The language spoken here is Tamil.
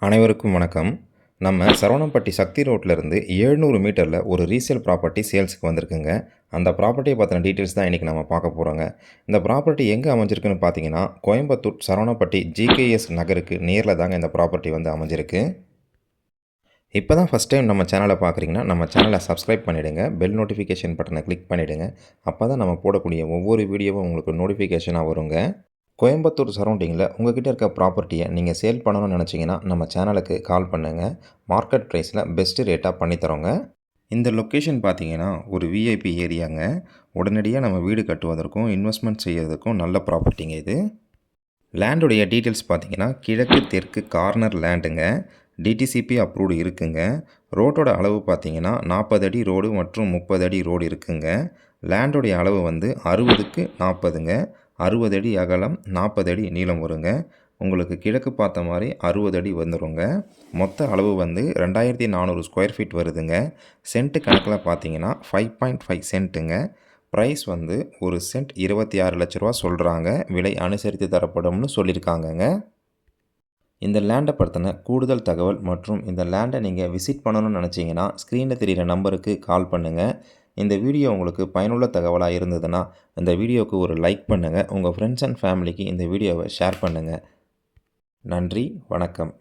அனைவருக்கும் வணக்கம். நம்ம சரவணம்பட்டி சக்தி ரோட்லேருந்து 700 மீட்டரில் ஒரு ரீசேல் ப்ராப்பர்ட்டி சேல்ஸுக்கு வந்திருக்குங்க. அந்த ப்ராப்பர்ட்டியை பற்றின டீட்டெயில்ஸ் தான் இன்றைக்கி நம்ம பார்க்க போகிறோங்க. இந்த ப்ராப்பர்ட்டி எங்கே அமைஞ்சிருக்குன்னு பார்த்தீங்கன்னா, கோயம்புத்தூர் சரவணம்பட்டி ஜிகேஎஸ் நகருக்கு நேரில் தாங்க இந்த ப்ராப்பர்ட்டி வந்து அமைஞ்சிருக்கு. இப்போ தான் ஃபஸ்ட் டைம் நம்ம சேனலை பார்க்குறீங்கன்னா, நம்ம சேனலை சப்ஸ்கிரைப் பண்ணிவிடுங்க. பெல் நோட்டிஃபிகேஷன் பட்டனை கிளிக் பண்ணிவிடுங்க. அப்போ தான் நம்ம போடக்கூடிய ஒவ்வொரு வீடியோவும் உங்களுக்கு நோட்டிஃபிகேஷனாக வருங்க. கோயம்புத்தூர் சரௌண்டிங்கில் உங்கள்கிட்ட இருக்க ப்ராப்பர்ட்டியை நீங்கள் சேல் பண்ணணும்னு நினச்சிங்கன்னா நம்ம சேனலுக்கு கால் பண்ணுங்கள். மார்க்கெட் ப்ரைஸில் பெஸ்ட்டு ரேட்டாக பண்ணித்தரோங்க. இந்த லொக்கேஷன் பார்த்தீங்கன்னா ஒரு விஐபி ஏரியாங்க. உடனடியாக நம்ம வீடு கட்டுவதற்கும் இன்வெஸ்ட்மெண்ட் செய்யறதுக்கும் நல்ல ப்ராப்பர்ட்டிங்க இது. லேண்டுடைய டீட்டெயில்ஸ் பார்த்தீங்கன்னா கிழக்கு தெற்கு கார்னர் லேண்டுங்க. டிடிசிபி அப்ரூவ்டு இருக்குங்க. ரோட்டோட அளவு பார்த்தீங்கன்னா 40 அடி ரோடு மற்றும் 30 அடி ரோடு இருக்குங்க. லேண்டுடைய அளவு வந்து 60க்கு 40ங்க. 60 அடி அகலம், 40 அடி நீளம் வருங்க. உங்களுக்கு கிழக்கு பார்த்த மாதிரி 60 அடி வந்துடுங்க. மொத்த அளவு வந்து 2400 ஸ்கொயர் ஃபீட் வருதுங்க. சென்ட்டு கணக்கில் பார்த்தீங்கன்னா 5.5 சென்ட்டுங்க. ப்ரைஸ் வந்து ஒரு சென்ட் 26 லட்ச ரூபா சொல்கிறாங்க. விலை அனுசரித்து தரப்படும்னு சொல்லியிருக்காங்கங்க. இந்த லேண்டை பற்றின கூடுதல் தகவல் மற்றும் இந்த லேண்டை நீங்கள் விசிட் பண்ணணும்னு நினச்சிங்கன்னா ஸ்க்ரீனில் தெரிகிற நம்பருக்கு கால் பண்ணுங்கள். இந்த வீடியோ உங்களுக்கு பயனுள்ள தகவலாக இருந்ததுன்னா இந்த வீடியோவுக்கு ஒரு லைக் பண்ணுங்கள். உங்கள் ஃப்ரெண்ட்ஸ் அண்ட் ஃபேமிலிக்கு இந்த வீடியோவை ஷேர் பண்ணுங்கள். நன்றி, வணக்கம்.